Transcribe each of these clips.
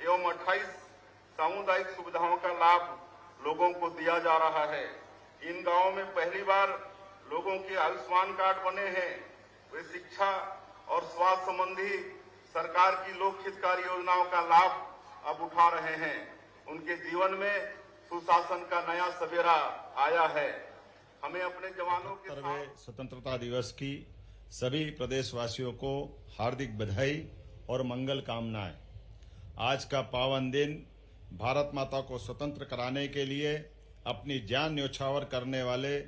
एवं 28 सामुदायिक सुविधाओं का लाभ लोगों को दिया जा रहा है। इन गांवों में पहली बार लोगों के आयुष्मान कार्ड बने हैं। वे शिक्षा और स्वास्थ्य संबंधी सरकार की लोक हितकारी योजनाओं का लाभ अब उठा रहे हैं। उनके जीवन में सुशासन का नया सवेरा आया है। हमें अपने जवानों के साथ स्वतंत्रता दिवस की सभी प्रदेशवासियों को हार्दिक बधाई और मंगल कामनाएं। आज का पावन दिन भारत माता को स्वतंत्र कराने के लिए अपनी जान न्योछावर करने वाले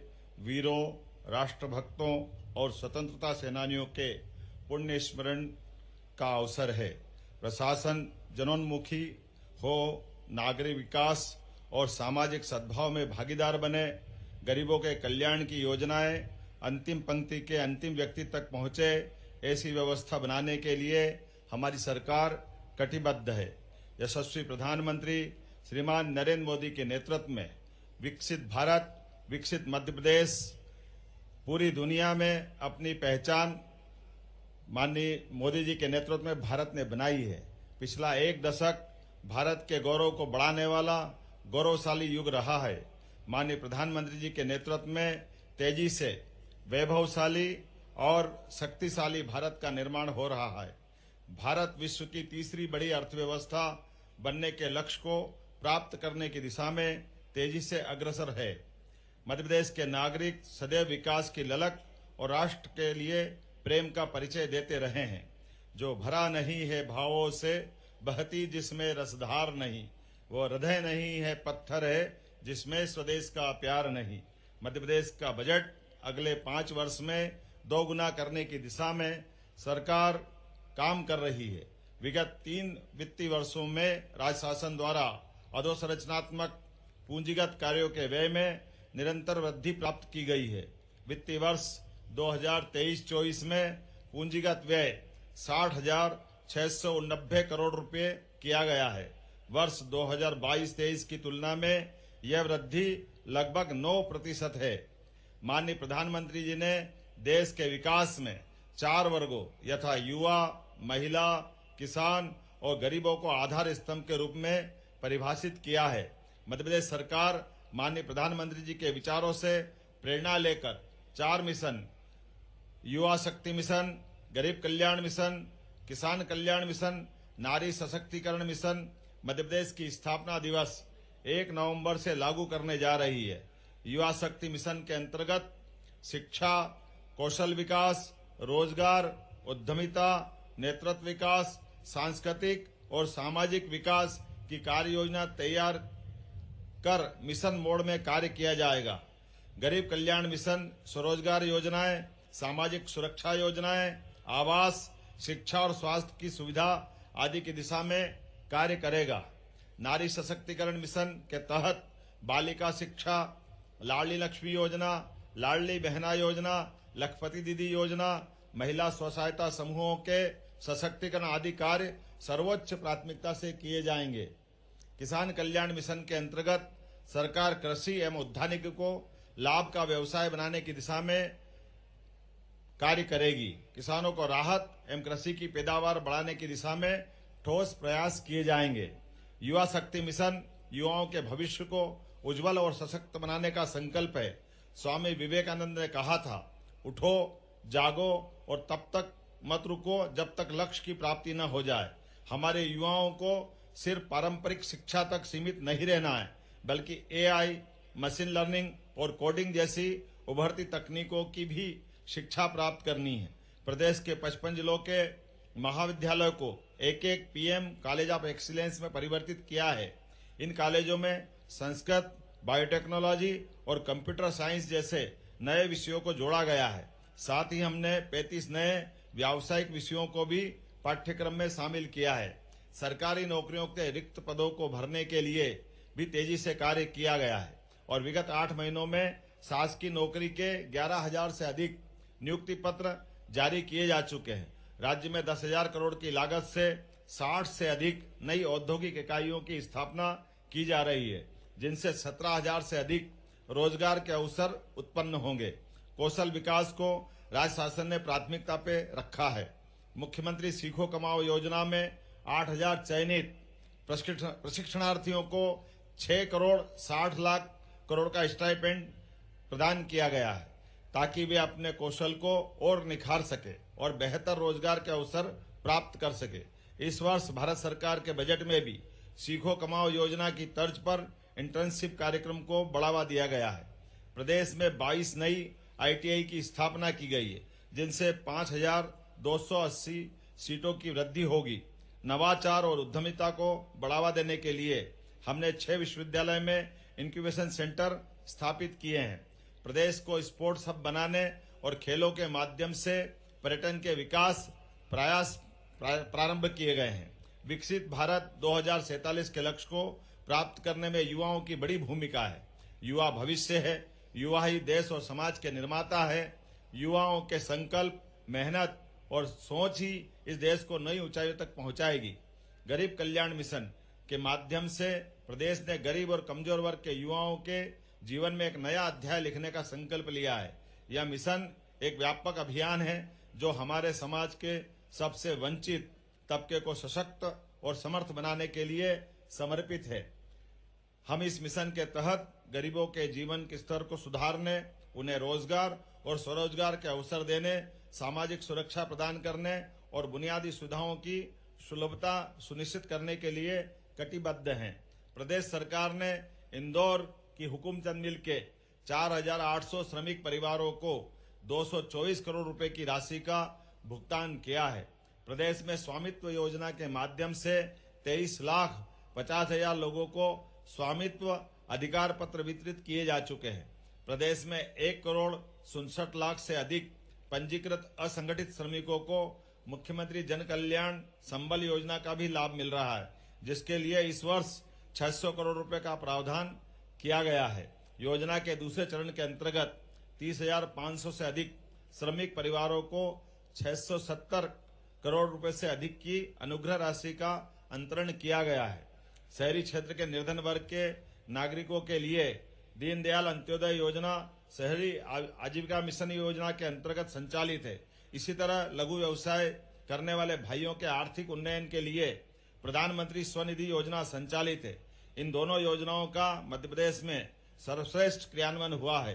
वीरों, राष्ट्रभक्तों और स्वतंत्रता सेनानियों के पुण्य स्मरण का अवसर है। प्रशासन जनोन्मुखी हो, नागरिक विकास और सामाजिक सद्भाव में भागीदार बने, गरीबों के कल्याण की योजनाएं अंतिम पंक्ति के अंतिम व्यक्ति तक पहुंचे, ऐसी व्यवस्था बनाने के लिए हमारी सरकार कटिबद्ध है। यशस्वी प्रधानमंत्री श्रीमान नरेंद्र मोदी के नेतृत्व में विकसित भारत, विकसित मध्य प्रदेश पूरी दुनिया में अपनी पहचान माननीय मोदी जी के नेतृत्व में भारत ने बनाई है। पिछला एक दशक भारत के गौरव को बढ़ाने वाला गौरवशाली युग रहा है। माननीय प्रधानमंत्री जी के नेतृत्व में तेजी से वैभवशाली और शक्तिशाली भारत का निर्माण हो रहा है। भारत विश्व की तीसरी बड़ी अर्थव्यवस्था बनने के लक्ष्य को प्राप्त करने की दिशा में तेजी से अग्रसर है। मध्य प्रदेश के नागरिक सदैव विकास की ललक और राष्ट्र के लिए प्रेम का परिचय देते रहे हैं। जो भरा नहीं है भावों से, बहती जिसमें रसधार नहीं, वो हृदय नहीं है पत्थर है जिसमें स्वदेश का प्यार नहीं। मध्य प्रदेश का बजट अगले 5 वर्ष में 2 गुना करने की दिशा में सरकार काम कर रही है। विगत 3 वित्तीय वर्षों में राज्य शासन द्वारा अधोसंरचनात्मक पूंजीगत कार्यों के व्यय में निरंतर वृद्धि प्राप्त की गई है। वित्तीय वर्ष 2023-24 में पूंजीगत व्यय 60,690 करोड़ रुपए किया गया है। वर्ष 2022-23 की तुलना में यह वृद्धि लगभग 9% है। माननीय प्रधानमंत्री जी ने देश के विकास में 4 वर्गों यथा युवा, महिला, किसान और गरीबों को आधार स्तंभ के रूप में परिभाषित किया है। मध्य प्रदेश सरकार माननीय प्रधानमंत्री जी के विचारों से प्रेरणा लेकर 4 मिशन, युवा शक्ति मिशन, गरीब कल्याण मिशन, किसान कल्याण मिशन, नारी सशक्तिकरण मिशन मध्य प्रदेश की स्थापना दिवस 1 नवंबर से लागू करने जा रही है। युवा शक्ति मिशन के अंतर्गत शिक्षा, कौशल विकास, रोजगार, उद्यमिता, नेतृत्व विकास, सांस्कृतिक और सामाजिक विकास की कार्य योजना तैयार कर मिशन मोड में कार्य किया जाएगा। गरीब कल्याण मिशन स्वरोजगार योजनाएं, सामाजिक सुरक्षा योजनाएं, आवास, शिक्षा और स्वास्थ्य की सुविधा आदि की दिशा में कार्य करेगा। नारी सशक्तिकरण मिशन के तहत बालिका शिक्षा, लाडली लक्ष्मी योजना, लाडली बहना योजना, लखपति दीदी योजना, महिला स्व सहायता समूहों के सशक्तिकरण आदि कार्य सर्वोच्च प्राथमिकता से किए जाएंगे। किसान कल्याण मिशन के अंतर्गत सरकार कृषि एवं उद्यानिकी को लाभ का व्यवसाय बनाने की दिशा में कार्य करेगी। किसानों को राहत एवं कृषि की पैदावार बढ़ाने की दिशा में ठोस प्रयास किए जाएंगे। युवा शक्ति मिशन युवाओं के भविष्य को उज्जवल और सशक्त बनाने का संकल्प है। स्वामी विवेकानंद ने कहा था, उठो, जागो और तब तक मत रुको जब तक लक्ष्य की प्राप्ति न हो जाए। हमारे युवाओं को सिर्फ पारंपरिक शिक्षा तक सीमित नहीं रहना है, बल्कि एआई, मशीन लर्निंग और कोडिंग जैसी उभरती तकनीकों की भी शिक्षा प्राप्त करनी है। प्रदेश के 55 जिलों के महाविद्यालयों को एक पीएम कॉलेज ऑफ एक्सीलेंस में परिवर्तित किया है। इन कॉलेजों में संस्कृत, बायोटेक्नोलॉजी और कंप्यूटर साइंस जैसे नए विषयों को जोड़ा गया है। साथ ही हमने 35 नए व्यावसायिक विषयों को भी पाठ्यक्रम में शामिल किया है। सरकारी नौकरियों के रिक्त पदों को भरने के लिए भी तेजी से कार्य किया गया है और विगत 8 महीनों में शासकीय नौकरी के 11,000 से अधिक नियुक्ति पत्र जारी किए जा चुके हैं। राज्य में 10,000 करोड़ की लागत से 60 से अधिक नई औद्योगिक इकाइयों की स्थापना की जा रही है, जिनसे 17,000 से अधिक रोजगार के अवसर उत्पन्न होंगे। कौशल विकास को राज्य शासन ने प्राथमिकता पे रखा है। मुख्यमंत्री सीखो कमाओ योजना में 8,000 चयनित प्रशिक्षणार्थियों को 6 करोड़ 60 लाख करोड़ का स्टाइपेंड प्रदान किया गया है ताकि वे अपने कौशल को और निखार सके और बेहतर रोजगार के अवसर प्राप्त कर सके। इस वर्ष भारत सरकार के बजट में भी सीखो कमाओ योजना की तर्ज पर इंटर्नशिप कार्यक्रम को बढ़ावा दिया गया है। प्रदेश में 22 नई ITI की स्थापना की गई है, जिनसे 5,280 सीटों की वृद्धि होगी। नवाचार और उद्यमिता को बढ़ावा देने के लिए हमने 6 विश्वविद्यालय में इंक्यूबेशन सेंटर स्थापित किए हैं। प्रदेश को स्पोर्ट्स हब बनाने और खेलों के माध्यम से पर्यटन के विकास प्रयास प्रारंभ किए गए हैं। विकसित भारत 2047 के लक्ष्य को प्राप्त करने में युवाओं की बड़ी भूमिका है। युवा भविष्य है, युवा ही देश और समाज के निर्माता है। युवाओं के संकल्प, मेहनत और सोच ही इस देश को नई ऊंचाइयों तक पहुंचाएगी। गरीब कल्याण मिशन के माध्यम से प्रदेश ने गरीब और कमजोर वर्ग के युवाओं के जीवन में एक नया अध्याय लिखने का संकल्प लिया है। यह मिशन एक व्यापक अभियान है जो हमारे समाज के सबसे वंचित तबके को सशक्त और समर्थ बनाने के लिए समर्पित है। हम इस मिशन के तहत गरीबों के जीवन के स्तर को सुधारने, उन्हें रोजगार और स्वरोजगार के अवसर देने, सामाजिक सुरक्षा प्रदान करने और बुनियादी सुविधाओं की सुलभता सुनिश्चित करने के लिए कटिबद्ध हैं। प्रदेश सरकार ने इंदौर की हुकुमचंद मिल के 4,800 श्रमिक परिवारों को 224 करोड़ रुपए की राशि का भुगतान किया है। प्रदेश में स्वामित्व योजना के माध्यम से 23,50,000 लोगों को स्वामित्व अधिकार पत्र वितरित किए जा चुके हैं। प्रदेश में 1 करोड़ 67 लाख से अधिक पंजीकृत असंगठित श्रमिकों को मुख्यमंत्री जन कल्याण संबल योजना का भी लाभ मिल रहा है, जिसके लिए इस वर्ष 600 करोड़ रुपए का प्रावधान किया गया है। योजना के दूसरे चरण के अंतर्गत 30,500 से अधिक श्रमिक परिवारों को 670 करोड़ रुपए से अधिक की अनुग्रह राशि का अंतरण किया गया है। शहरी क्षेत्र के निर्धन वर्ग के नागरिकों के लिए दीनदयाल अंत्योदय योजना शहरी आजीविका मिशन योजना के अंतर्गत संचालित है। इसी तरह लघु व्यवसाय करने वाले भाइयों के आर्थिक उन्नयन के लिए प्रधानमंत्री स्वनिधि योजना संचालित है। इन दोनों योजनाओं का मध्य प्रदेश में सर्वश्रेष्ठ क्रियान्वयन हुआ है।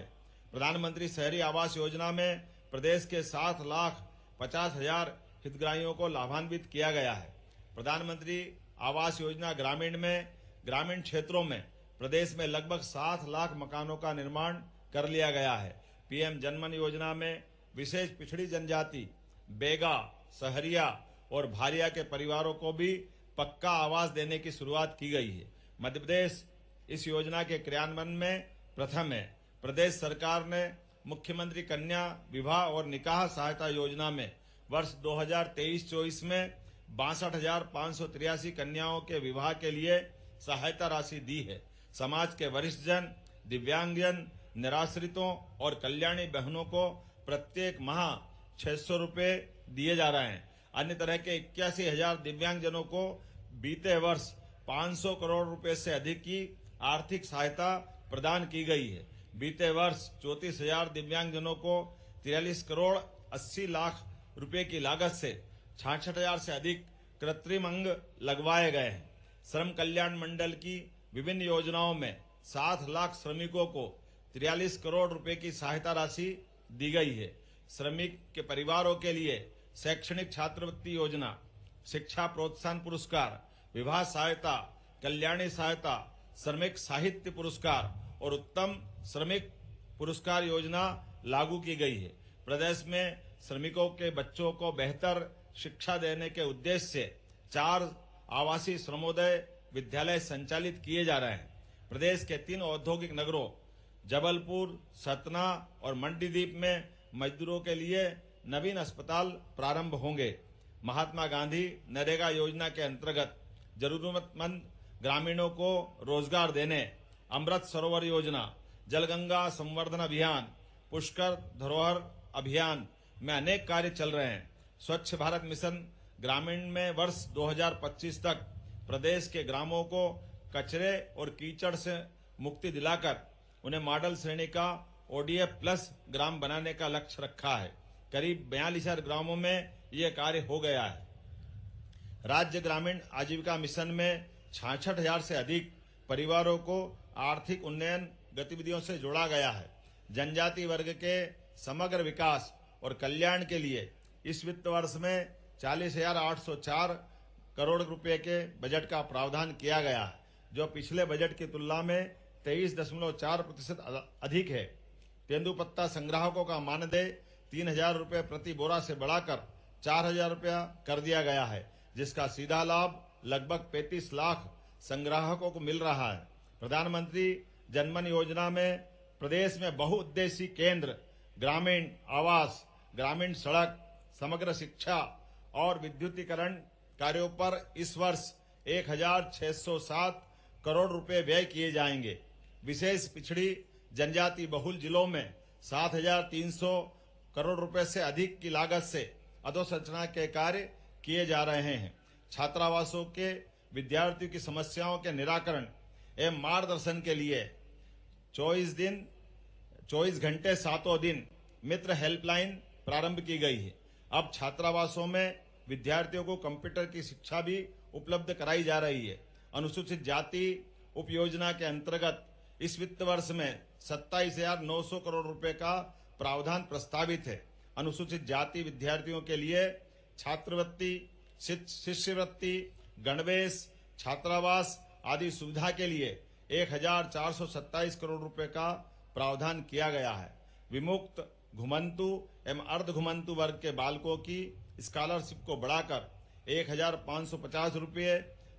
प्रधानमंत्री शहरी आवास योजना में प्रदेश के 7,50,000 हितग्राहियों को लाभान्वित किया गया है। प्रधानमंत्री आवास योजना ग्रामीण में ग्रामीण क्षेत्रों में प्रदेश में लगभग 7 लाख मकानों का निर्माण कर लिया गया है। PM जनमन योजना में विशेष पिछड़ी जनजाति, बेगा, सहरिया और भारिया के परिवारों को भी पक्का आवास देने की शुरुआत की गई है। मध्य प्रदेश इस योजना के क्रियान्वयन में प्रथम है। प्रदेश सरकार ने मुख्यमंत्री कन्या विवाह और निकाह सहायता योजना में वर्ष 2023-24 में 62,583 कन्याओं के विवाह के लिए सहायता राशि दी है। समाज के वरिष्ठ जन, दिव्यांगजन, निराश्रितों और कल्याणी बहनों को प्रत्येक माह 600 रुपए दिए जा रहे हैं। अन्य तरह के 81,000 दिव्यांगजनों को बीते वर्ष 500 करोड़ रुपए से अधिक की आर्थिक सहायता प्रदान की गई है। बीते वर्ष 34,000 दिव्यांगजनों को 43 करोड़ 80 लाख रुपए की लागत से 66,000 से अधिक कृत्रिम अंग लगवाए गए हैं। श्रम कल्याण मंडल की विभिन्न योजनाओं में 7 लाख श्रमिकों को 43 करोड़ रुपए की सहायता राशि दी गई है। श्रमिक के परिवारों के लिए शैक्षणिक छात्रवृत्ति योजना, शिक्षा प्रोत्साहन पुरस्कार, विवाह सहायता, कल्याणी सहायता, श्रमिक साहित्य पुरस्कार और उत्तम श्रमिक पुरस्कार योजना लागू की गई है। प्रदेश में श्रमिकों के बच्चों को बेहतर शिक्षा देने के उद्देश्य से 4 आवासीय श्रमोदय विद्यालय संचालित किए जा रहे हैं। प्रदेश के 3 औद्योगिक नगरों जबलपुर, सतना और मंडीदीप में मजदूरों के लिए नवीन अस्पताल प्रारंभ होंगे। महात्मा गांधी नरेगा योजना के अंतर्गत जरूरतमंद ग्रामीणों को रोजगार देने अमृत सरोवर योजना, जलगंगा संवर्धन अभियान, पुष्कर धरोहर अभियान में अनेक कार्य चल रहे हैं। स्वच्छ भारत मिशन ग्रामीण में वर्ष 2025 तक प्रदेश के ग्रामों को कचरे और कीचड़ से मुक्ति दिलाकर उन्हें मॉडल श्रेणी का ODF प्लस ग्राम बनाने का लक्ष्य रखा है। करीब 42,000 ग्रामों में ये कार्य हो गया है। राज्य ग्रामीण आजीविका मिशन में 66,000 से अधिक परिवारों को आर्थिक उन्नयन गतिविधियों से जोड़ा गया है। जनजाति वर्ग के समग्र विकास और कल्याण के लिए इस वित्त वर्ष में 40,804 करोड़ रुपए के बजट का प्रावधान किया गया है, जो पिछले बजट की तुलना में 23.4% अधिक है। तेंदुपत्ता संग्राहकों का मानदेय 3,000 रुपये प्रति बोरा से बढ़ाकर 4,000 रुपया कर दिया गया है, जिसका सीधा लाभ लगभग 35 लाख संग्राहकों को मिल रहा है। प्रधानमंत्री जनधन योजना में प्रदेश में बहुउद्देशीय केंद्र, ग्रामीण आवास, ग्रामीण सड़क, समग्र शिक्षा और विद्युतीकरण कार्यों पर इस वर्ष 1,607 करोड़ रुपए व्यय किए जाएंगे। विशेष पिछड़ी जनजाति बहुल जिलों में 7,300 करोड़ रुपए से अधिक की लागत से अधोसंरचना के कार्य किए जा रहे हैं। छात्रावासों के विद्यार्थियों की समस्याओं के निराकरण एवं मार्गदर्शन के लिए 24 घंटे 7 दिन मित्र हेल्पलाइन प्रारंभ की गई है। अब छात्रावासों में विद्यार्थियों को कंप्यूटर की शिक्षा भी उपलब्ध कराई जा रही है। अनुसूचित जाति उपयोजना के अंतर्गत इस वित्त वर्ष में 27,900 करोड़ रुपए का प्रावधान प्रस्तावित है। अनुसूचित जाति विद्यार्थियों के लिए छात्रवृत्ति, शिष्यवृत्ति, गणवेश, छात्रावास आदि सुविधा के लिए 1,427 करोड़ रुपए का प्रावधान किया गया है। विमुक्त, घुमंतु एवं अर्ध घुमंतु वर्ग के बालकों की स्कॉलरशिप को बढ़ाकर 1,550 रुपये,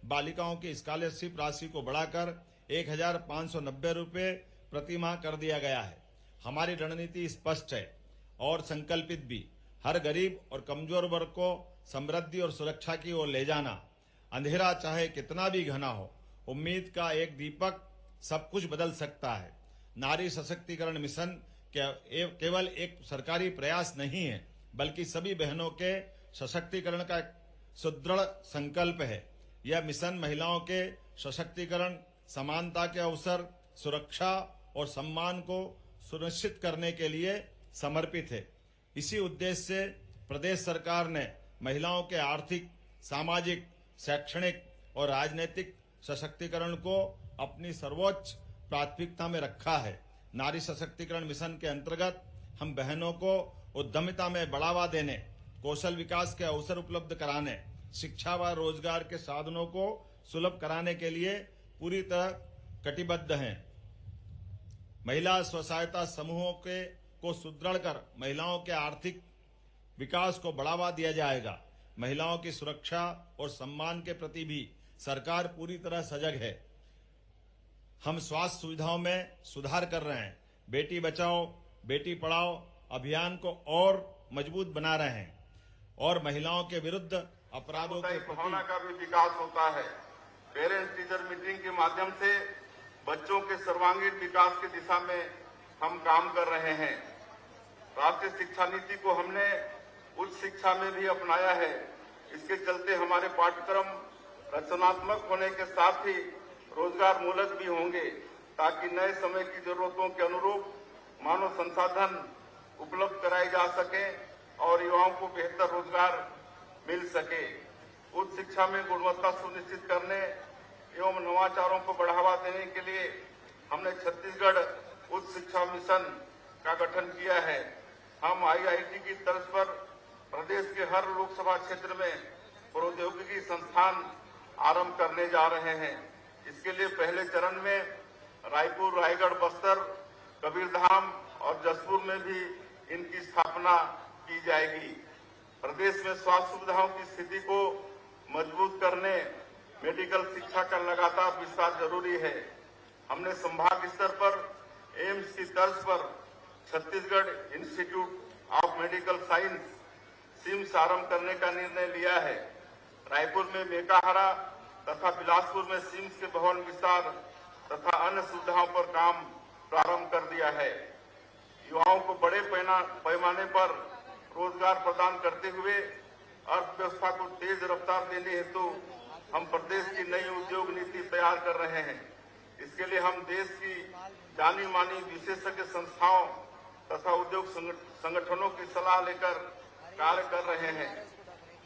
बालिकाओं की स्कॉलरशिप राशि को बढ़ाकर 1,590 रुपये प्रति माह कर दिया गया है। हमारी रणनीति स्पष्ट है और संकल्पित भी। हर गरीब और कमजोर वर्ग को समृद्धि और सुरक्षा की ओर ले जाना। अंधेरा चाहे कितना भी घना हो, उम्मीद का एक दीपक सब कुछ बदल सकता है। नारी सशक्तिकरण मिशन केवल एक सरकारी प्रयास नहीं है, बल्कि सभी बहनों के सशक्तिकरण का एक सुदृढ़ संकल्प है। यह मिशन महिलाओं के सशक्तिकरण, समानता के अवसर, सुरक्षा और सम्मान को सुनिश्चित करने के लिए समर्पित है। इसी उद्देश्य से प्रदेश सरकार ने महिलाओं के आर्थिक, सामाजिक, शैक्षणिक और राजनीतिक सशक्तिकरण को अपनी सर्वोच्च प्राथमिकता में रखा है। नारी सशक्तिकरण मिशन के अंतर्गत हम बहनों को उद्यमिता में बढ़ावा देने, कौशल विकास के अवसर उपलब्ध कराने, शिक्षा व रोजगार के साधनों को सुलभ कराने के लिए पूरी तरह कटिबद्ध हैं। महिला स्वसहायता समूहों को सुदृढ़ कर महिलाओं के आर्थिक विकास को बढ़ावा दिया जाएगा। महिलाओं की सुरक्षा और सम्मान के प्रति भी सरकार पूरी तरह सजग है। हम स्वास्थ्य सुविधाओं में सुधार कर रहे हैं। बेटी बचाओ, बेटी पढ़ाओ अभियान को और मजबूत बना रहे हैं और महिलाओं के विरुद्ध अपराधों के भावना का भी विकास होता है। पेरेंट्स टीचर मीटिंग के माध्यम से बच्चों के सर्वांगीण विकास की दिशा में हम काम कर रहे हैं। राष्ट्रीय शिक्षा नीति को हमने उच्च शिक्षा में भी अपनाया है। इसके चलते हमारे पाठ्यक्रम रचनात्मक होने के साथ ही रोजगार मूलक भी होंगे, ताकि नए समय की जरूरतों के अनुरूप मानव संसाधन उपलब्ध कराए जा सके और युवाओं को बेहतर रोजगार मिल सके। उच्च शिक्षा में गुणवत्ता सुनिश्चित करने एवं नवाचारों को बढ़ावा देने के लिए हमने छत्तीसगढ़ उच्च शिक्षा मिशन का गठन किया है। हम IIT की तर्ज पर प्रदेश के हर लोकसभा क्षेत्र में प्रौद्योगिकी संस्थान आरंभ करने जा रहे हैं। इसके लिए पहले चरण में रायपुर, रायगढ़, बस्तर, कबीरधाम और जसपुर में भी इनकी स्थापना की जाएगी। प्रदेश में स्वास्थ्य सुविधाओं की स्थिति को मजबूत करने मेडिकल शिक्षा का लगातार विस्तार जरूरी है। हमने संभाग स्तर पर एम्स की तर्ज पर Chhattisgarh institute of medical science CIMS आरंभ करने का निर्णय लिया है। रायपुर में मेकाहारा तथा बिलासपुर में सिम्स के भवन विस्तार तथा अन्य सुविधाओं पर काम प्रारंभ कर दिया है। युवाओं को बड़े पैमाने पर रोजगार प्रदान करते हुए अर्थव्यवस्था को तेज रफ्तार देने हेतु हम प्रदेश की नई उद्योग नीति तैयार कर रहे हैं। इसके लिए हम देश की जानी मानी विशेषज्ञ संस्थाओं तथा उद्योग संगठनों की सलाह लेकर कार्य कर रहे हैं।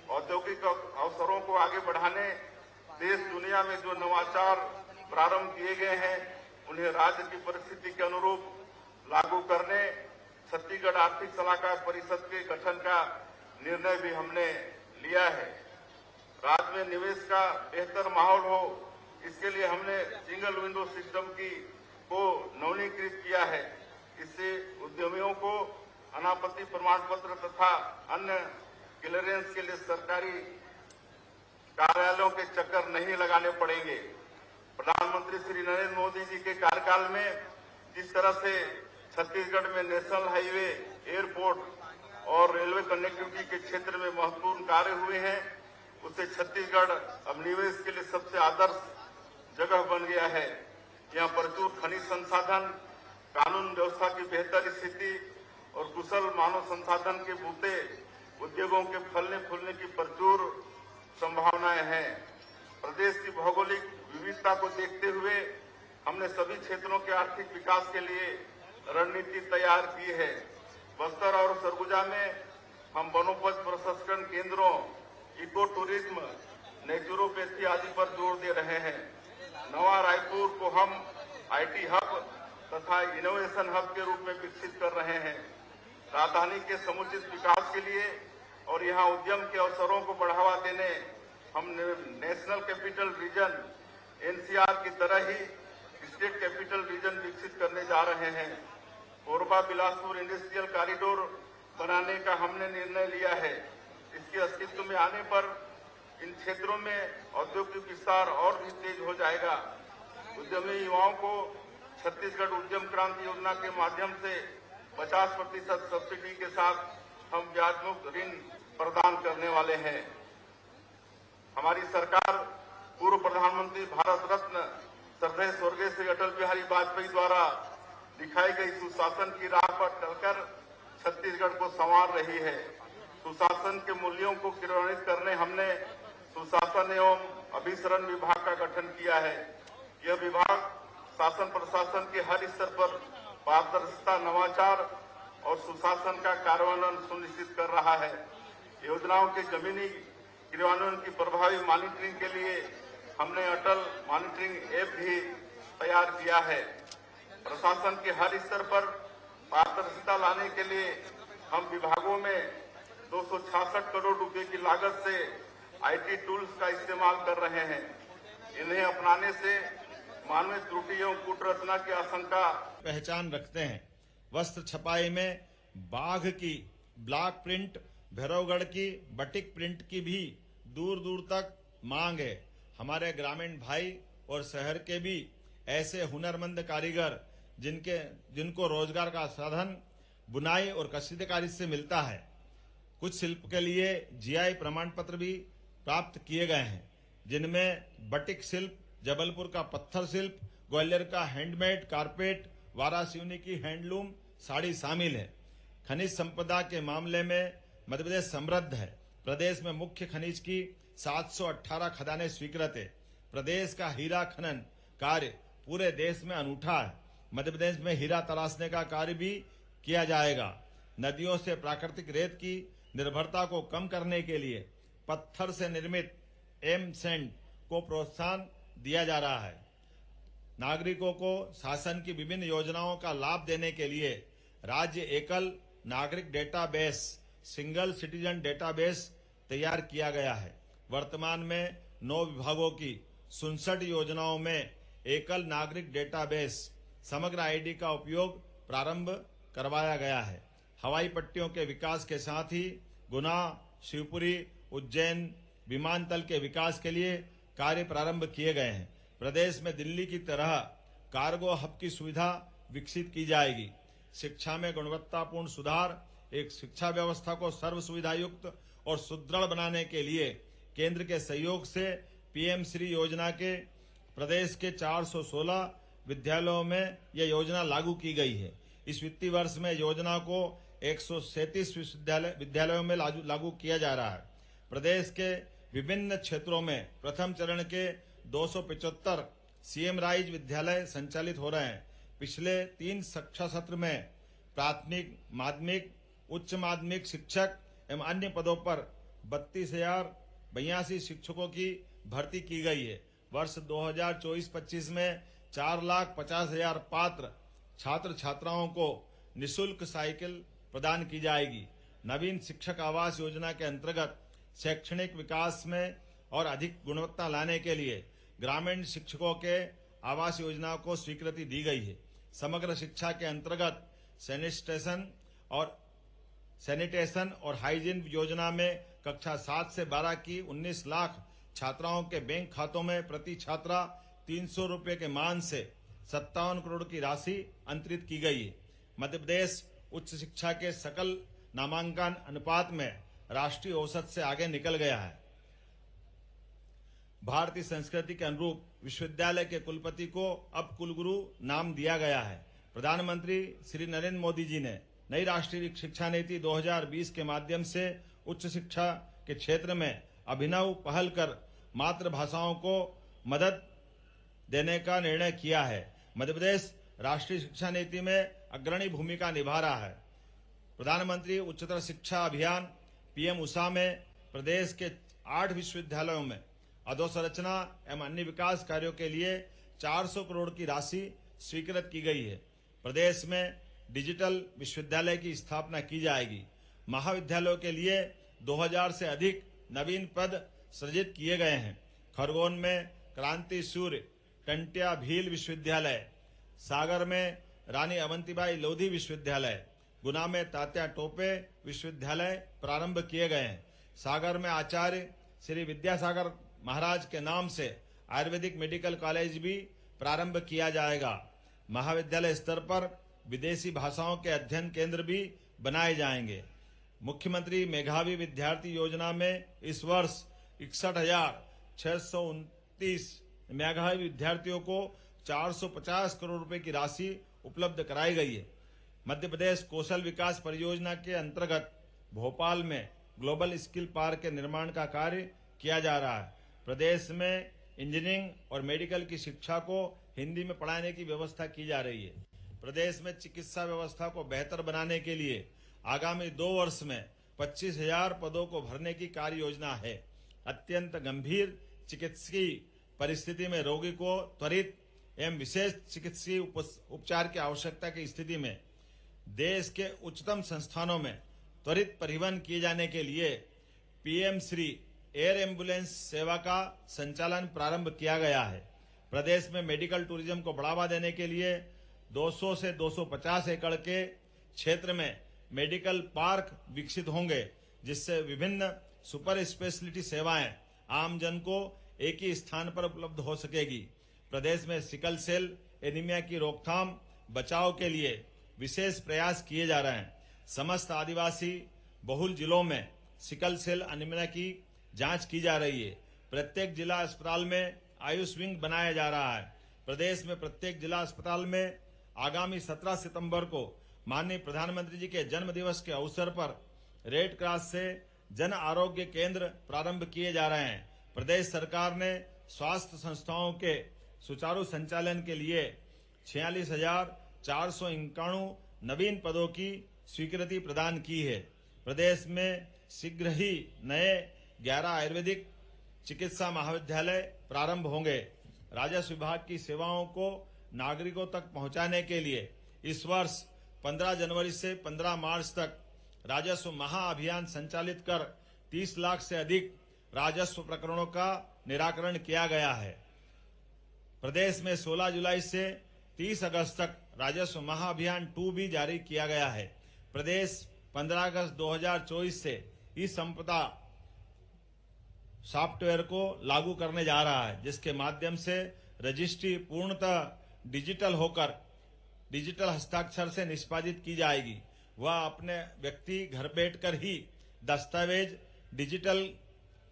औद्योगिक अवसरों को आगे बढ़ाने देश दुनिया में जो नवाचार प्रारंभ किए गए हैं उन्हें राज्य की परिस्थिति के अनुरूप लागू करने छत्तीसगढ़ आर्थिक सलाहकार परिषद के गठन का निर्णय भी हमने लिया है। राज्य में निवेश का बेहतर माहौल हो, इसके लिए हमने सिंगल विंडो सिस्टम को नवीनीकृत किया है। इससे उद्यमियों को अनापत्ति प्रमाण पत्र तथा अन्य क्लियरेंस के लिए सरकारी कार्यालयों के चक्कर नहीं लगाने पड़ेंगे। प्रधानमंत्री श्री नरेंद्र मोदी जी के कार्यकाल में जिस तरह से छत्तीसगढ़ में नेशनल हाईवे, एयरपोर्ट और रेलवे कनेक्टिविटी के क्षेत्र में महत्वपूर्ण कार्य हुए हैं, उससे छत्तीसगढ़ अब निवेश के लिए सबसे आदर्श जगह बन गया है। यहाँ प्रचुर खनिज संसाधन, कानून व्यवस्था की बेहतर स्थिति और कुशल मानव संसाधन के बूते उद्योगों के फलने फूलने की प्रचुर संभावनाएं हैं। प्रदेश की भौगोलिक विविधता को देखते हुए हमने सभी क्षेत्रों के आर्थिक विकास के लिए रणनीति तैयार की है। बस्तर और सरगुजा में हम वनोपज प्रसंस्करण केंद्रों, इको टूरिज्म, नेचुरोपैथी आदि पर जोर दे रहे हैं। नवा रायपुर को हम आईटी हब तथा इनोवेशन हब के रूप में विकसित कर रहे हैं। राजधानी के समुचित विकास के लिए और यहां उद्यम के अवसरों को बढ़ावा देने हम नेशनल कैपिटल रीजन एनसीआर की तरह ही स्टेट कैपिटल रीजन विकसित करने जा रहे हैं। कोरबा बिलासपुर इंडस्ट्रियल कॉरिडोर बनाने का हमने निर्णय लिया है। इसके अस्तित्व में आने पर इन क्षेत्रों में औद्योगिक विस्तार और भी तेज हो जाएगा। उद्यमी युवाओं को छत्तीसगढ़ उद्यम क्रांति योजना के माध्यम से 50% सब्सिडी के साथ हम ब्याज मुक्त ऋण प्रदान करने वाले हैं। हमारी सरकार पूर्व प्रधानमंत्री भारत रत्न श्रद्धेय स्वर्गीय श्री अटल बिहारी वाजपेयी द्वारा दिखाई गई सुशासन की राह पर चलकर छत्तीसगढ़ को संवार रही है। सुशासन के मूल्यों को क्रियान्वित करने हमने सुशासन एवं अभिसरण विभाग का गठन किया है। यह विभाग शासन प्रशासन के हर स्तर पर पारदर्शिता, नवाचार और सुशासन का कार्यान्वयन सुनिश्चित कर रहा है। योजनाओं के जमीनी क्रियान्वयन की प्रभावी मॉनिटरिंग के लिए हमने अटल मॉनिटरिंग ऐप भी तैयार किया है। प्रशासन के हर स्तर पर पारदर्शिता लाने के लिए हम विभागों में 266 करोड़ रुपए की लागत से आईटी टूल्स का इस्तेमाल कर रहे हैं। इन्हें अपनाने से मानवीय त्रुटि एवं कूटरचना की आशंका पहचान रखते हैं। वस्त्र छपाई में बाघ की ब्लॉक प्रिंट, भैरवगढ़ की बटिक प्रिंट की भी दूर दूर तक मांग है। हमारे ग्रामीण भाई और शहर के भी ऐसे हुनरमंद कारीगर जिनको रोजगार का साधन बुनाई और कशीदाकारी से मिलता है। कुछ शिल्प के लिए जीआई प्रमाण पत्र भी प्राप्त किए गए हैं, जिनमें बटिक शिल्प, जबलपुर का पत्थर शिल्प, ग्वालियर का हैंडमेड कारपेट, वारासिवनी की हैंडलूम साड़ी शामिल है। खनिज संपदा के मामले में मध्य प्रदेश समृद्ध है। प्रदेश में मुख्य खनिज की 718 खदानें स्वीकृत है। प्रदेश का हीरा खनन कार्य पूरे देश में अनूठा है। मध्य प्रदेश में हीरा तलाशने का कार्य भी किया जाएगा। नदियों से प्राकृतिक रेत की निर्भरता को कम करने के लिए पत्थर से निर्मित एम सैंड को प्रोत्साहन दिया जा रहा है। नागरिकों को शासन की विभिन्न योजनाओं का लाभ देने के लिए राज्य एकल नागरिक डेटाबेस, सिंगल सिटीजन डेटाबेस तैयार किया गया है। वर्तमान में 9 विभागों की 67 योजनाओं में एकल नागरिक डेटाबेस समग्र आईडी का उपयोग प्रारंभ करवाया गया है। हवाई पट्टियों के विकास के साथ ही गुना, शिवपुरी, उज्जैन विमानतल के विकास के लिए कार्य प्रारंभ किए गए हैं। प्रदेश में दिल्ली की तरह कार्गो हब की सुविधा विकसित की जाएगी। शिक्षा में गुणवत्तापूर्ण सुधार, एक शिक्षा व्यवस्था को सर्व सुविधा युक्त और सुदृढ़ बनाने के लिए केंद्र के सहयोग से पीएम श्री योजना के प्रदेश के 416 विद्यालयों में यह योजना लागू की गई है। इस वित्तीय वर्ष में योजना को 137 विद्यालयों में लागू किया जा रहा है। प्रदेश के विभिन्न क्षेत्रों में प्रथम चरण के 275 सीएम राइज विद्यालय संचालित हो रहे हैं। पिछले 3 शिक्षा सत्र में प्राथमिक, माध्यमिक, उच्च माध्यमिक शिक्षक एवं अन्य पदों पर 32,082 शिक्षकों की भर्ती की गई है। वर्ष 2024-25 में 4,50,000 पात्र छात्र छात्राओं को निःशुल्क साइकिल प्रदान की जाएगी। नवीन शिक्षक आवास योजना के अंतर्गत शैक्षणिक विकास में और अधिक गुणवत्ता लाने के लिए ग्रामीण शिक्षकों के आवास योजना को स्वीकृति दी गई है। समग्र शिक्षा के अंतर्गत सैनिटेशन और हाइजीन योजना में कक्षा 7 से 12 की 19 लाख छात्राओं के बैंक खातों में प्रति छात्रा 300 रुपये के मान से 57 करोड़ की राशि अंतरित की गई है। मध्य प्रदेश उच्च शिक्षा के सकल नामांकन अनुपात में राष्ट्रीय औसत से आगे निकल गया है। भारतीय संस्कृति के अनुरूप विश्वविद्यालय के कुलपति को अब कुलगुरु नाम दिया गया है। प्रधानमंत्री श्री नरेंद्र मोदी जी ने नई राष्ट्रीय शिक्षा नीति 2020 के माध्यम से उच्च शिक्षा के क्षेत्र में अभिनव पहल कर मातृभाषाओं को मदद देने का निर्णय किया है। मध्य प्रदेश राष्ट्रीय शिक्षा नीति में अग्रणी भूमिका निभा रहा है। प्रधानमंत्री उच्चतर शिक्षा अभियान पीएम उषा में प्रदेश के 8 विश्वविद्यालयों में अधोसंरचना एवं अन्य विकास कार्यों के लिए 400 करोड़ की राशि स्वीकृत की गई है। प्रदेश में डिजिटल विश्वविद्यालय की स्थापना की जाएगी। महाविद्यालयों के लिए 2000 से अधिक नवीन पद सृजित किए गए हैं। खरगोन में क्रांति सूर्य टंट्या भील विश्वविद्यालय, सागर में रानी अवंतीबाई लोधी विश्वविद्यालय, गुना में तात्या टोपे विश्वविद्यालय प्रारंभ किए गए हैं। सागर में आचार्य श्री विद्यासागर महाराज के नाम से आयुर्वेदिक मेडिकल कॉलेज भी प्रारंभ किया जाएगा। महाविद्यालय स्तर पर विदेशी भाषाओं के अध्ययन केंद्र भी बनाए जाएंगे। मुख्यमंत्री मेधावी विद्यार्थी योजना में इस वर्ष 61,629 मेधावी विद्यार्थियों को 450 करोड़ रुपए की राशि उपलब्ध कराई गई है। मध्य प्रदेश कौशल विकास परियोजना के अंतर्गत भोपाल में ग्लोबल स्किल पार्क के निर्माण का कार्य किया जा रहा है। प्रदेश में इंजीनियरिंग और मेडिकल की शिक्षा को हिंदी में पढ़ाने की व्यवस्था की जा रही है। प्रदेश में चिकित्सा व्यवस्था को बेहतर बनाने के लिए आगामी 2 वर्ष में 25,000 पदों को भरने की कार्य योजना है। अत्यंत गंभीर चिकित्सकीय परिस्थिति में रोगी को त्वरित एवं विशेष चिकित्सीय उपचार की आवश्यकता की स्थिति में देश के उच्चतम संस्थानों में त्वरित परिवहन किए जाने के लिए पीएम श्री एयर एम्बुलेंस सेवा का संचालन प्रारंभ किया गया है। प्रदेश में मेडिकल टूरिज्म को बढ़ावा देने के लिए 200 से 250 एकड़ के क्षेत्र में मेडिकल पार्क विकसित होंगे, जिससे विभिन्न सुपर स्पेशलिटी सेवाएं आम जन को एक ही स्थान पर उपलब्ध हो सकेगी। प्रदेश में सिकल सेल एनीमिया की रोकथाम बचाव के लिए विशेष प्रयास किए जा रहे हैं। समस्त आदिवासी बहुल जिलों में सिकल सेल एनीमिया की जांच की जा रही है। प्रत्येक जिला अस्पताल में आयुष विंग बनाया जा रहा है। प्रदेश में प्रत्येक जिला अस्पताल में आगामी 17 सितंबर को माननीय प्रधानमंत्री जी के जन्म दिवस के अवसर पर रेड क्रॉस से जन आरोग्य केंद्र प्रारंभ किए जा रहे हैं। प्रदेश सरकार ने स्वास्थ्य संस्थाओं के सुचारू संचालन के लिए 46,491 नवीन पदों की स्वीकृति प्रदान की है। प्रदेश में शीघ्र ही नए 11 आयुर्वेदिक चिकित्सा महाविद्यालय प्रारंभ होंगे। राजस्व विभाग की सेवाओं को नागरिकों तक पहुंचाने के लिए इस वर्ष 15 जनवरी से 15 मार्च तक राजस्व महाअभियान संचालित कर 30 लाख से अधिक राजस्व प्रकरणों का निराकरण किया गया है। प्रदेश में 16 जुलाई से 30 अगस्त तक राजस्व महाअभियान 2 भी जारी किया गया है। प्रदेश 15 अगस्त 2024 से ई संपदा सॉफ्टवेयर को लागू करने जा रहा है, जिसके माध्यम से रजिस्ट्री पूर्णतः डिजिटल होकर डिजिटल हस्ताक्षर से निष्पादित की जाएगी। वह अपने व्यक्ति घर बैठकर ही दस्तावेज डिजिटल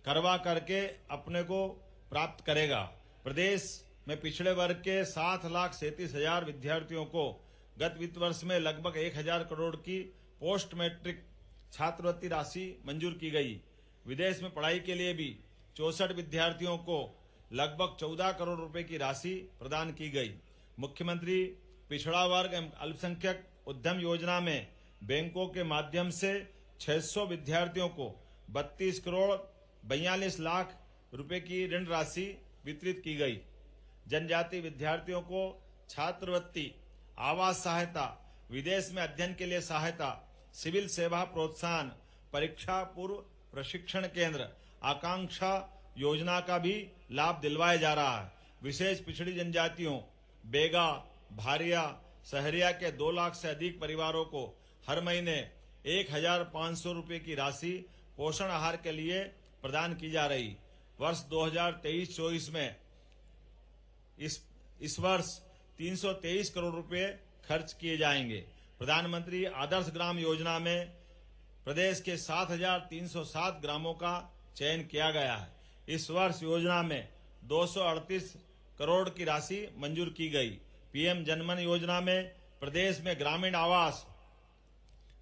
करवा करके अपने को प्राप्त करेगा। प्रदेश में पिछड़े वर्ग के 7,37,000 विद्यार्थियों को गत वित्त वर्ष में लगभग 1,000 करोड़ की पोस्ट मैट्रिक छात्रवृत्ति राशि मंजूर की गई। विदेश में पढ़ाई के लिए भी 64 विद्यार्थियों को लगभग 14 करोड़ रुपए की राशि प्रदान की गई। मुख्यमंत्री पिछड़ा वर्ग एवं अल्पसंख्यक उद्यम योजना में बैंकों के माध्यम से 600 विद्यार्थियों को 32 करोड़ 42 लाख रुपए की ऋण राशि वितरित की गई। जनजाति विद्यार्थियों को छात्रवृत्ति, आवास सहायता, विदेश में अध्ययन के लिए सहायता, सिविल सेवा प्रोत्साहन, परीक्षा पूर्व प्रशिक्षण केंद्र, आकांक्षा योजना का भी लाभ दिलवाया जा रहा है। विशेष पिछड़ी जनजातियों बेगा, भारिया, सहरिया के 2 लाख से अधिक परिवारों को हर महीने 1,500 रुपए की राशि पोषण आहार के लिए प्रदान की जा रही। वर्ष 2023-24 में इस वर्ष 323 करोड़ रुपए खर्च किए जाएंगे। प्रधानमंत्री आदर्श ग्राम योजना में प्रदेश के 7,307 ग्रामों का चयन किया गया है। इस वर्ष योजना में 238 करोड़ की राशि मंजूर की गई। पीएम जनमन योजना में प्रदेश में ग्रामीण आवास,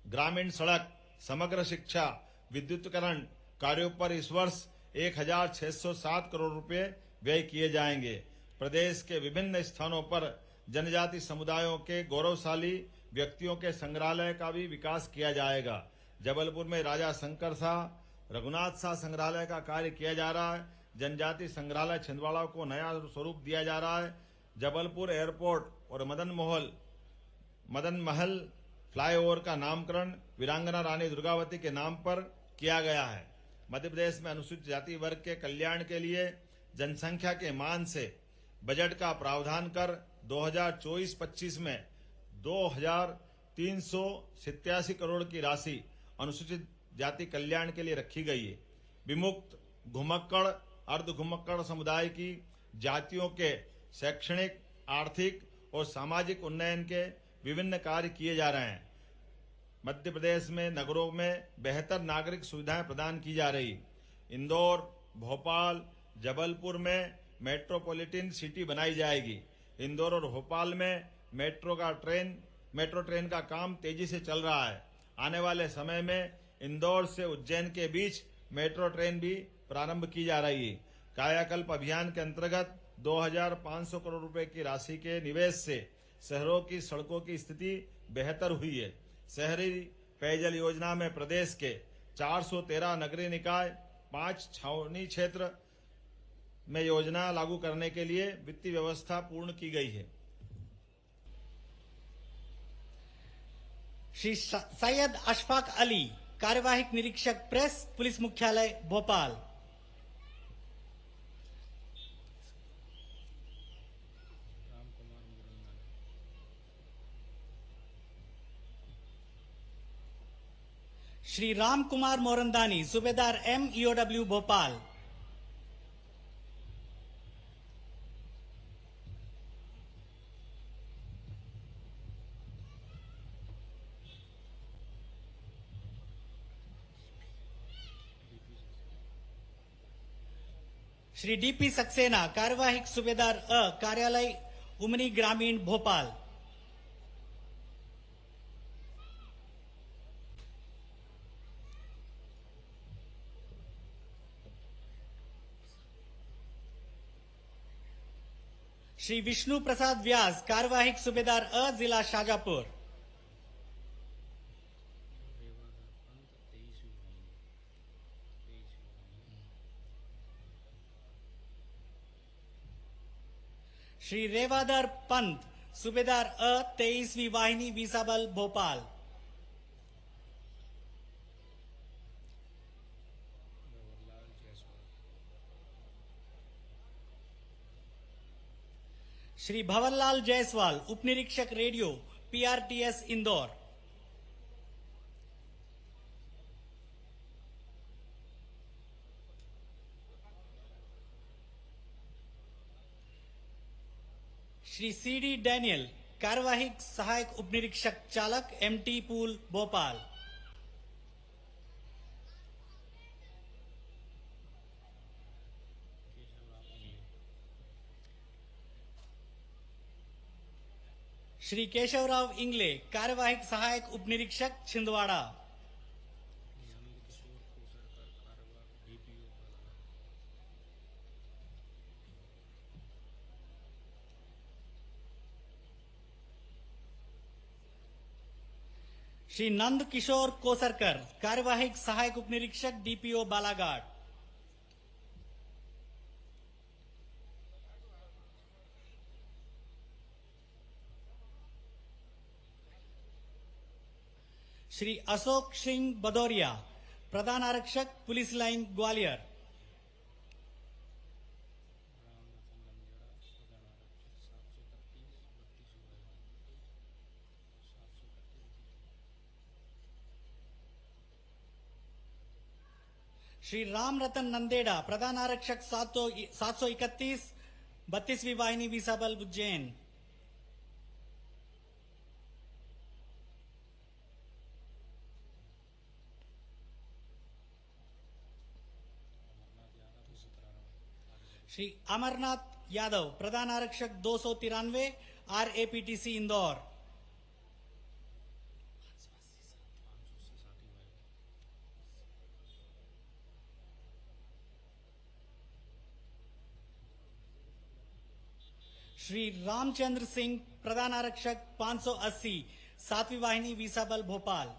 ग्रामीण सड़क, समग्र शिक्षा, विद्युतीकरण कार्यों पर इस वर्ष 1,607 करोड़ रुपए व्यय किए जाएंगे। प्रदेश के विभिन्न स्थानों पर जनजाति समुदायों के गौरवशाली व्यक्तियों के संग्रहालय का भी विकास किया जाएगा। जबलपुर में राजा शंकर शाह, रघुनाथ शाह संग्रहालय का कार्य किया जा रहा है। जनजाति संग्रहालय छिंदवाड़ा को नया स्वरूप दिया जा रहा है। जबलपुर एयरपोर्ट और मदन महल फ्लाईओवर का नामकरण वीरांगना रानी दुर्गावती के नाम पर किया गया है। मध्य प्रदेश में अनुसूचित जाति वर्ग के कल्याण के लिए जनसंख्या के मान से बजट का प्रावधान कर 2024-25 में 2,387 करोड़ की राशि अनुसूचित जाति कल्याण के लिए रखी गई है। विमुक्त, घुमक्कड़, अर्ध घुमक्कड़ समुदाय की जातियों के शैक्षणिक, आर्थिक और सामाजिक उन्नयन के विभिन्न कार्य किए जा रहे हैं। मध्य प्रदेश में नगरों में बेहतर नागरिक सुविधाएं प्रदान की जा रही। इंदौर, भोपाल, जबलपुर में मेट्रोपॉलिटन सिटी बनाई जाएगी। इंदौर और भोपाल में मेट्रो ट्रेन का काम तेजी से चल रहा है। आने वाले समय में इंदौर से उज्जैन के बीच मेट्रो ट्रेन भी प्रारंभ की जा रही है। कायाकल्प अभियान के अंतर्गत 2,500 करोड़ रुपए की राशि के निवेश से शहरों की सड़कों की स्थिति बेहतर हुई है। शहरी पेयजल योजना में प्रदेश के 413 नगरीय निकाय, 5 छावनी क्षेत्र में योजना लागू करने के लिए वित्तीय व्यवस्था पूर्ण की गई है। श्री सैयद अशफाक अली, कार्यवाहक निरीक्षक प्रेस, पुलिस मुख्यालय भोपाल। श्री राम कुमार मोरंदानी, सूबेदार M, EOW Bhopal. Shri DP Saxena, कार्यवाहक सूबेदार अ, कार्यालय उमनी ग्रामीण भोपाल। श्री विष्णु प्रसाद व्यास, कार्यवाहक सूबेदार अ, जिला शाजापुर। श्री रेवादर पंत, सूबेदार अ, 23वीं वाहिनी बीसाबल भोपाल। श्री भवनलाल जायसवाल, उपनिरीक्षक radio, PRTS Indore. Shri C D Daniel, कार्यवाहक सहायक उपनिरीक्षक चालक, एमटी पूल भोपाल। श्री केशवराव इंगले, कार्यवाहक सहायक उपनिरीक्षक छिंदवाड़ा। श्री नंद किशोर कोसरकर, कार्यवाहक सहायक उपनिरीक्षक, डीपीओ बालाघाट। श्री अशोक सिंह भदौरिया, प्रधान आरक्षक, पुलिस लाइन, ग्वालियर। श्री राम रतन नंदेड़ा, प्रधान आरक्षक, 731, 32वीं वाहिनी, विसाबल, उज्जैन। श्री अमरनाथ यादव, प्रधान आरक्षक, 293, RAPTC, इंदौर। श्री रामचंद्र सिंह, प्रधान आरक्षक, 580, 7वीं वाहिनी, विसाबल, भोपाल।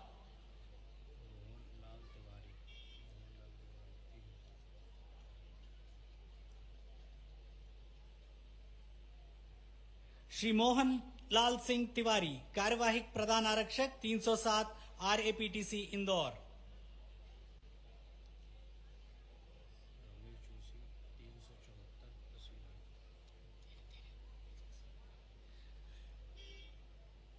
श्री मोहन लाल सिंह तिवारी, कार्यवाहिक प्रधान आरक्षक, 307, RAPTC, इंदौर।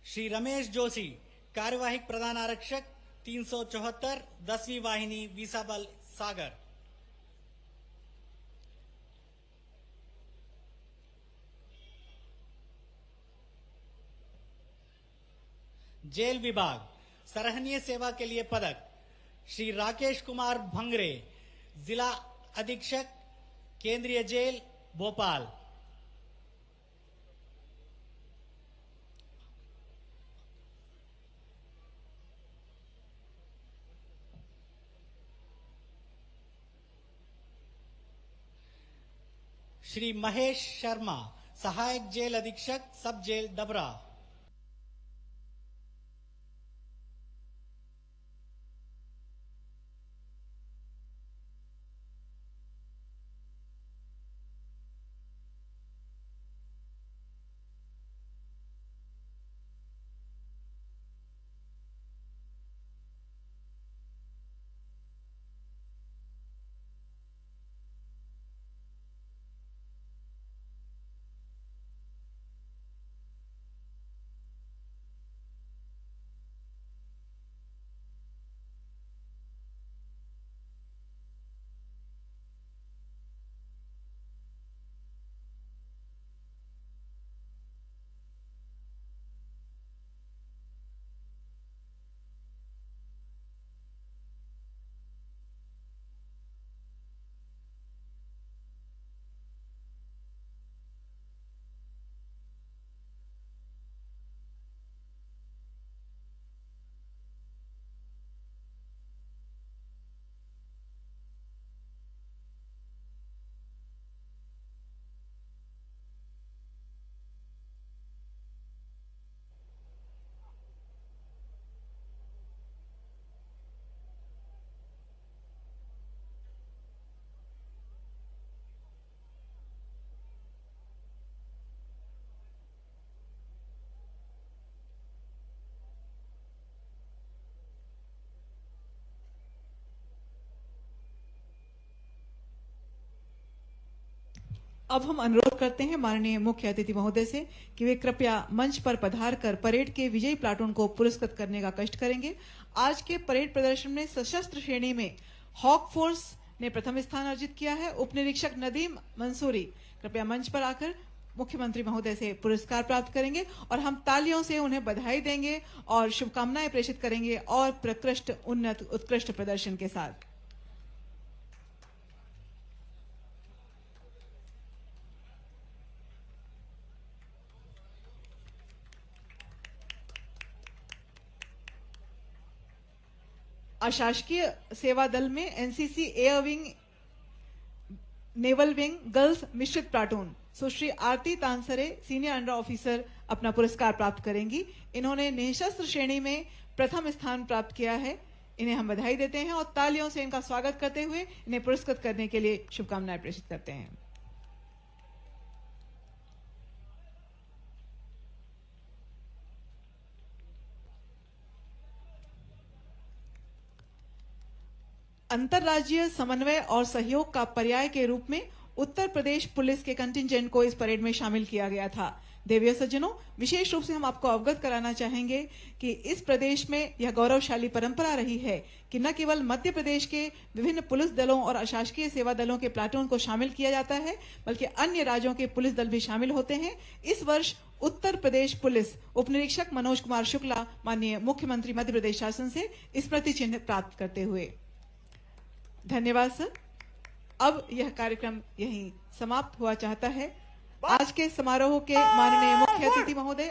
श्री रमेश जोशी, कार्यवाहिक प्रधान आरक्षक, 374, 10वीं वाहिनी, विसाबल, सागर। जेल विभाग, सराहनीय सेवा के लिए पदक श्री राकेश कुमार भंगरे, जिला अधीक्षक, केंद्रीय जेल, भोपाल। श्री महेश शर्मा, सहायक जेल अधीक्षक, सब जेल, डबरा। अब हम अनुरोध करते हैं माननीय मुख्य अतिथि महोदय से कि वे कृपया मंच पर पधार कर परेड के विजयी प्लाटून को पुरस्कृत करने का कष्ट करेंगे। आज के परेड प्रदर्शन में सशस्त्र श्रेणी में हॉक फोर्स ने प्रथम स्थान अर्जित किया है। उप निरीक्षक नदीम मंसूरी कृपया मंच पर आकर मुख्यमंत्री महोदय से पुरस्कार प्राप्त करेंगे और हम तालियों से उन्हें बधाई देंगे और शुभकामनाएं प्रेषित करेंगे और प्रकृष्ट उन्नत उत्कृष्ट प्रदर्शन के साथ। अशासकीय सेवा दल में NCC air wing, naval wing, girls मिश्रित प्लाटून सुश्री आरती तानसरे, सीनियर अंडर ऑफिसर, अपना पुरस्कार प्राप्त करेंगी। इन्होंने निःशस्त्र श्रेणी में प्रथम स्थान प्राप्त किया है। इन्हें हम बधाई देते हैं और तालियों से इनका स्वागत करते हुए इन्हें पुरस्कृत करने के लिए शुभकामनाएं प्रेषित करते हैं। अंतर्राज्यीय समन्वय और सहयोग का पर्याय के रूप में उत्तर प्रदेश पुलिस के कंटिंजेंट को इस परेड में शामिल किया गया था। देवीय सज्जनों, विशेष रूप से हम आपको अवगत कराना चाहेंगे कि इस प्रदेश में यह गौरवशाली परंपरा रही है कि न केवल मध्य प्रदेश के विभिन्न पुलिस दलों और अशासकीय सेवा दलों के प्लाटून को शामिल किया जाता है, बल्कि अन्य राज्यों के पुलिस दल भी शामिल होते हैं। इस वर्ष उत्तर प्रदेश पुलिस उप निरीक्षक मनोज कुमार शुक्ला माननीय मुख्यमंत्री मध्य प्रदेश शासन से स्मृति चिन्ह प्राप्त करते हुए। धन्यवाद सर। अब यह कार्यक्रम यहीं समाप्त हुआ चाहता है। आज के समारोह के माननीय मुख्य अतिथि महोदय